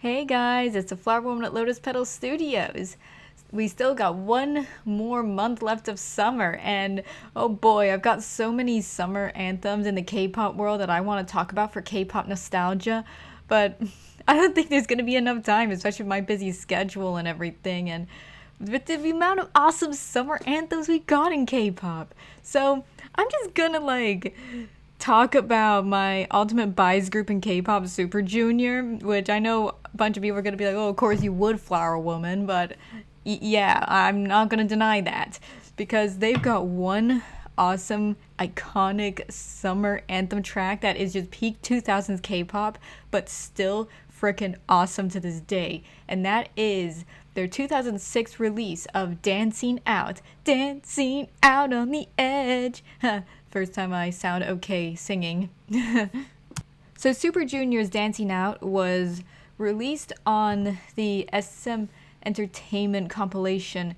Hey guys, it's the Flowerwoman at Lotus Petal Studios. We still got one more month left of summer, and oh boy, I've got so many summer anthems in the K-pop world that I want to talk about for Kpop Nostalgia, but I don't think there's going to be enough time, especially with my busy schedule and everything, and with the amount of awesome summer anthems we got in K-pop. So I'm just gonna talk about my ultimate bias group in K-pop, Super Junior, which I know a bunch of people are gonna be like, "Oh, of course you would, Flowerwoman," but yeah, I'm not gonna deny that because they've got one awesome, iconic summer anthem track that is just peak 2000s K-pop, but still freaking awesome to this day, and that is their 2006 release of Dancing Out on the Edge. First time I sound okay singing. So Super Junior's Dancing Out was released on the SM Entertainment compilation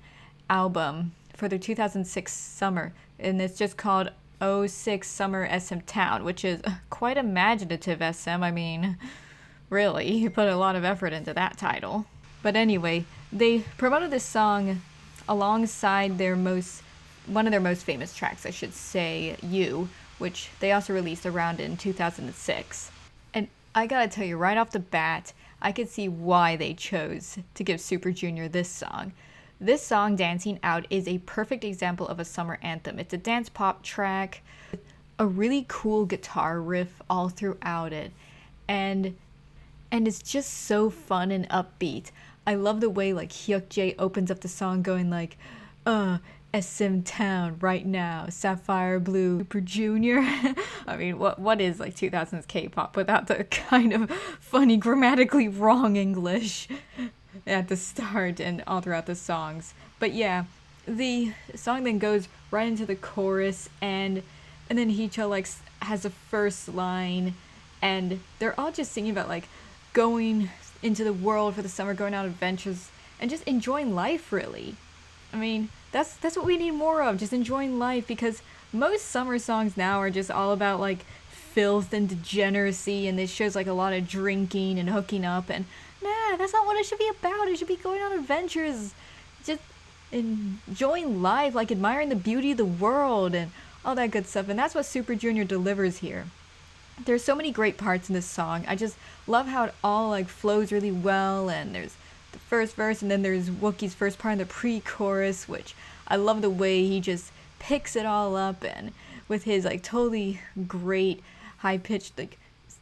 album for their 2006 summer, and it's just called '06 Summer SM Town, which is quite imaginative SM. I mean, really, you put a lot of effort into that title. But anyway, they promoted this song alongside one of their most famous tracks, I should say, You, which they also released around in 2006. And I gotta tell you, right off the bat, I could see why they chose to give Super Junior this song. This song, Dancing Out, is a perfect example of a summer anthem. It's a dance pop track with a really cool guitar riff all throughout it. And it's just so fun and upbeat. I love the way Hyuk Jae opens up the song going SM Town right now, Sapphire Blue, Super Junior. I mean, what is 2000s K-pop without the kind of funny grammatically wrong English at the start and all throughout the songs. But yeah, the song then goes right into the chorus, and then Heechul has a first line, and they're all just singing about going into the world for the summer, going on adventures, and just enjoying life, really. I mean, that's what we need more of, just enjoying life, because most summer songs now are just all about filth and degeneracy, and this shows a lot of drinking and hooking up, and nah, that's not what it should be about. It should be going on adventures, just enjoying life, admiring the beauty of the world and all that good stuff, and that's what Super Junior delivers here. There's so many great parts in this song. I just love how it all flows really well, and there's the first verse, and then there's Wookie's first part in the pre-chorus, which I love the way he just picks it all up, and with his totally great high-pitched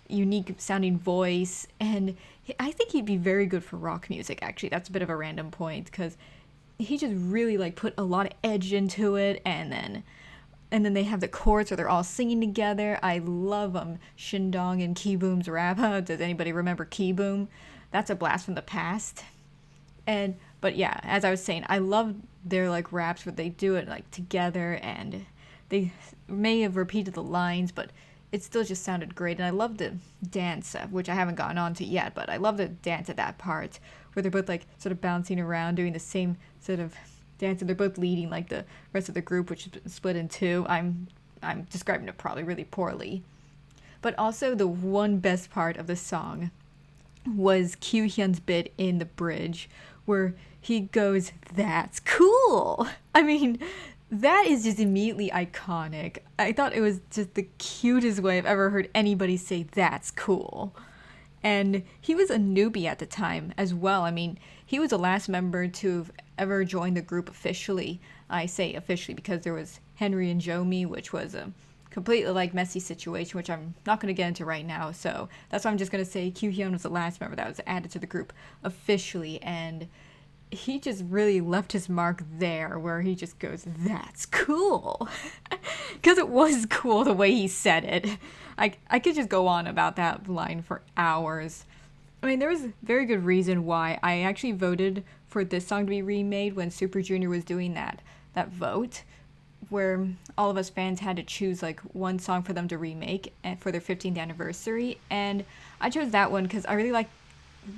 unique sounding voice, and I think he'd be very good for rock music. Actually, that's a bit of a random point because he just really put a lot of edge into it, and then they have the chorus where they're all singing together. I love Shindong and Kiboom's rap. Does anybody remember Kiboom? That's a blast from the past. But yeah, as I was saying, I love their raps where they do it together, and they may have repeated the lines, but it still just sounded great. And I love the dance, which I haven't gotten on to yet, but I love the dance at that part where they're both sort of bouncing around, doing the same sort of dance, and they're both leading the rest of the group, which is split in two. I'm describing it probably really poorly. But also the one best part of the song was Kyu Hyun's bit in the bridge where he goes, "That's cool." I mean, that is just immediately iconic. I thought it was just the cutest way I've ever heard anybody say "that's cool." And he was a newbie at the time as well. I mean, he was the last member to have ever joined the group officially. I say officially because there was Henry and Jomi, which was a completely messy situation, which I'm not going to get into right now. So that's why I'm just going to say Kyu Hyun was the last member that was added to the group officially, and he just really left his mark there where he just goes, "That's cool." Because it was cool the way he said it. I could just go on about that line for hours. I mean, there was a very good reason why I actually voted for this song to be remade when Super Junior was doing that vote, where all of us fans had to choose one song for them to remake for their 15th anniversary, and I chose that one because I really like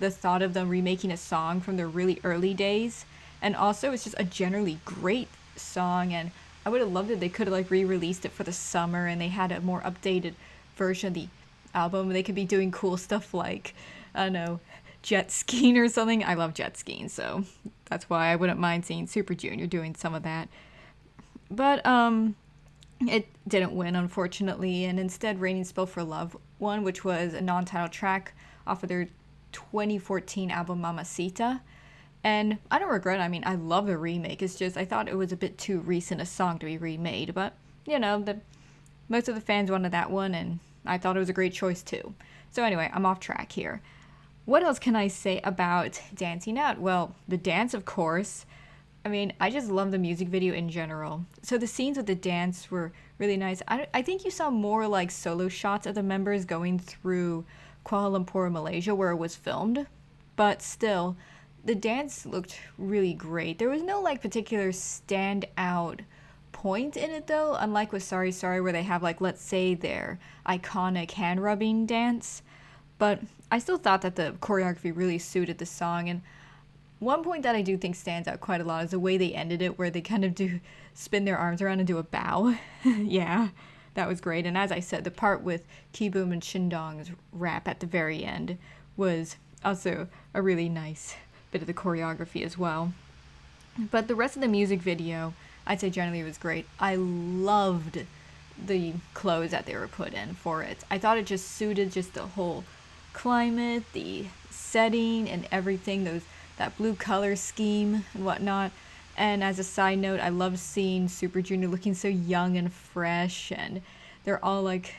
the thought of them remaking a song from their really early days, and also it's just a generally great song, and I would have loved it. They could have re-released it for the summer, and they had a more updated version of the album. They could be doing cool stuff I don't know, jet skiing or something. I love jet skiing, so that's why I wouldn't mind seeing Super Junior doing some of that. But it didn't win, unfortunately, and instead Raining Spell for Love won, which was a non-title track off of their 2014 album Mamacita. And I don't regret it. I mean, I love the remake. It's just I thought it was a bit too recent a song to be remade. But, you know, most of the fans wanted that one, and I thought it was a great choice too. So anyway, I'm off track here. What else can I say about Dancing Out? Well, the dance, of course. I mean, I just love the music video in general. So the scenes with the dance were really nice. I think you saw more like solo shots of the members going through Kuala Lumpur, Malaysia, where it was filmed. But still, the dance looked really great. There was no like particular standout point in it though, unlike with Sorry Sorry where they have like, let's say, their iconic hand rubbing dance. But I still thought that the choreography really suited the song, and one point that I do think stands out quite a lot is the way they ended it, where they kind of do spin their arms around and do a bow. Yeah, that was great. And as I said, the part with Kiboom and Shindong's rap at the very end was also a really nice bit of the choreography as well. But the rest of the music video, I'd say generally was great. I loved the clothes that they were put in for it. I thought it just suited just the whole climate, the setting, and everything. That blue color scheme and whatnot. And as a side note, I love seeing Super Junior looking so young and fresh, and they're all like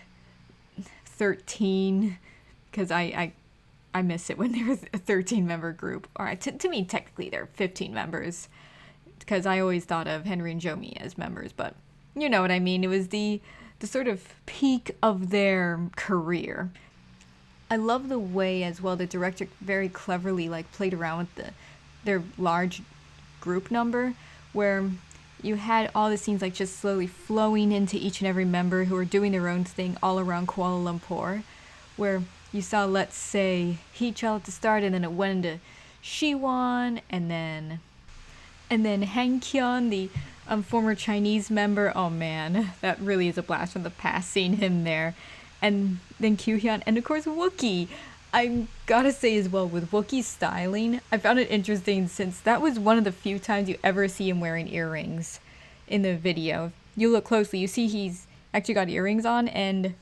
13, because I miss it when there's a 13-member group. All right, to me, technically they're 15 members, because I always thought of Henry and Jomi as members, but you know what I mean. It was the sort of peak of their career. I love the way as well the director very cleverly like played around with their large group number, where you had all the scenes like just slowly flowing into each and every member who were doing their own thing all around Kuala Lumpur, where you saw, let's say, Heechul at the start, and then it went into Shiwon, and then Han Kyun, the former Chinese member. Oh man, that really is a blast from the past seeing him there. And then Kyuhyun, and of course Wookie. I gotta say as well, with Wookie's styling, I found it interesting since that was one of the few times you ever see him wearing earrings in the video. You look closely, you see he's actually got earrings on, and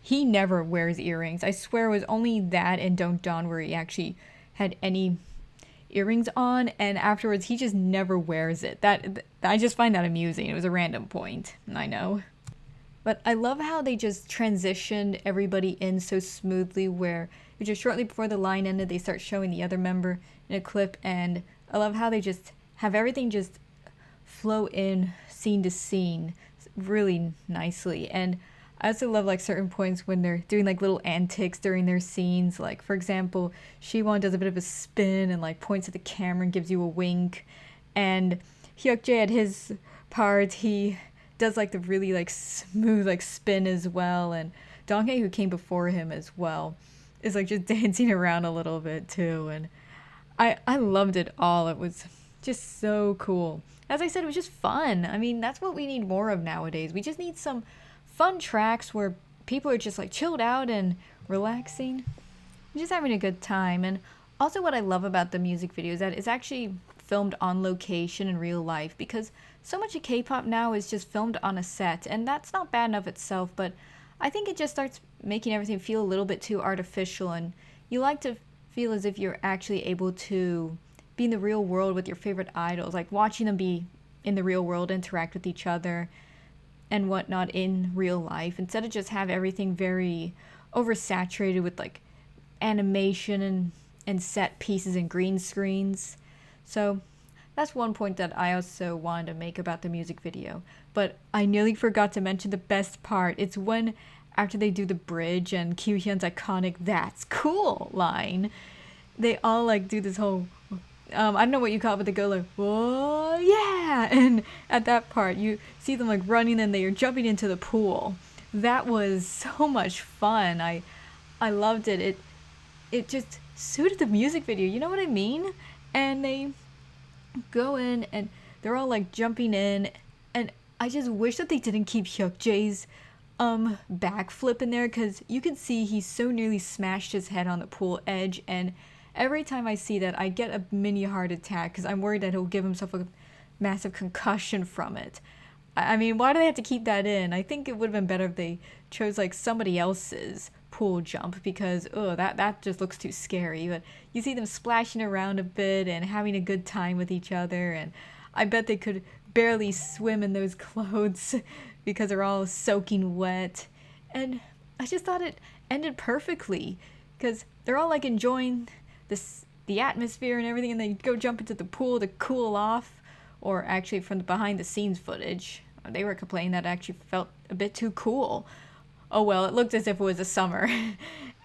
he never wears earrings. I swear it was only that and Don't Dawn where he actually had any earrings on, and afterwards he just never wears it. I just find that amusing. It was a random point, I know. But I love how they just transitioned everybody in so smoothly, where just shortly before the line ended, they start showing the other member in a clip, and I love how they just have everything just flow in scene to scene really nicely. And I also love like certain points when they're doing like little antics during their scenes. Like for example, Shiwon does a bit of a spin and like points at the camera and gives you a wink. And Hyukjae at his part, he does like the really like smooth like spin as well, and Donghae, who came before him as well, is like just dancing around a little bit too, and I loved it all. It was just so cool. As I said, it was just fun. I mean, that's what we need more of nowadays. We just need some fun tracks where people are just like chilled out and relaxing, just having a good time. And also what I love about the music video is that it's actually filmed on location in real life, because so much of K-pop now is just filmed on a set, and that's not bad enough itself, but I think it just starts making everything feel a little bit too artificial, and you like to feel as if you're actually able to be in the real world with your favorite idols, like watching them be in the real world, interact with each other and whatnot in real life, instead of just have everything very oversaturated with like animation and set pieces and green screens. So that's one point that I also wanted to make about the music video. But I nearly forgot to mention the best part. It's when, after they do the bridge and Kyuhyun's iconic "That's cool" line, they all like do this whole, I don't know what you call it, but they go like, "Whoa, yeah!" And at that part, you see them like running and they are jumping into the pool. That was so much fun. I loved it. It just suited the music video, you know what I mean? And they go in and they're all like jumping in, and I just wish that they didn't keep Hyukjae's backflip in there, because you can see he so nearly smashed his head on the pool edge, and Every time I see that, I get a mini heart attack because I'm worried that he'll give himself a massive concussion from it. I mean, why do they have to keep that in? I think it would have been better if they chose like somebody else's pool jump because that just looks too scary. But you see them splashing around a bit and having a good time with each other, and I bet they could barely swim in those clothes because they're all soaking wet. And I just thought it ended perfectly because they're all like enjoying the atmosphere and everything, and they go jump into the pool to cool off. Or actually from the behind the scenes footage, they were complaining that it actually felt a bit too cool. Oh well, it looked as if it was a summer.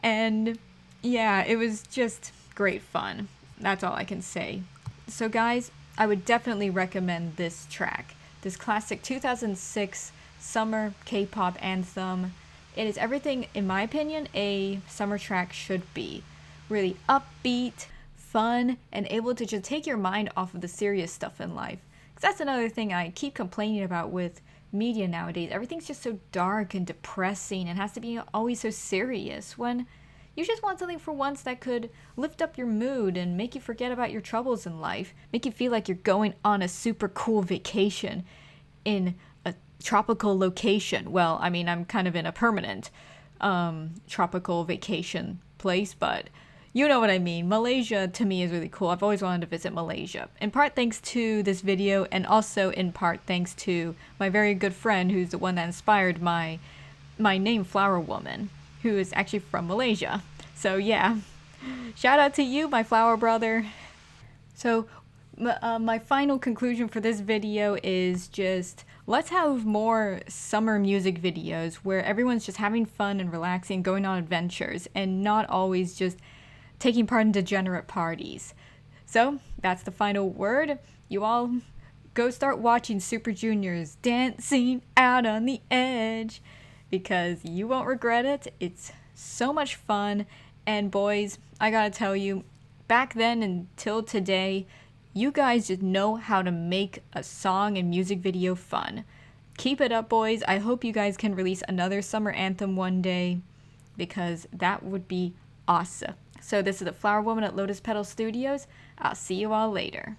And yeah, it was just great fun. That's all I can say. So guys, I would definitely recommend this track. This classic 2006 summer K-pop anthem. It is everything, in my opinion, a summer track should be. Really upbeat, fun, and able to just take your mind off of the serious stuff in life. Because that's another thing I keep complaining about with media nowadays. Everything's just so dark and depressing and has to be always so serious, when you just want something for once that could lift up your mood and make you forget about your troubles in life, make you feel like you're going on a super cool vacation in a tropical location. Well, I mean, I'm kind of in a permanent tropical vacation place, but you know what I mean. Malaysia to me is really cool. I've always wanted to visit Malaysia. In part thanks to this video, and also in part thanks to my very good friend who's the one that inspired my name, Flowerwoman, who is actually from Malaysia. So yeah, shout out to you, my flower brother. So my final conclusion for this video is just, let's have more summer music videos where everyone's just having fun and relaxing, going on adventures, and not always just taking part in degenerate parties. So that's the final word. You all go start watching Super Junior's Dancing Out on the Edge, because you won't regret it. It's so much fun. And boys, I gotta tell you, back then until today, you guys just know how to make a song and music video fun. Keep it up, boys. I hope you guys can release another summer anthem one day, because that would be awesome. So this is the Flowerwoman at Lotus Petal Studios. I'll see you all later.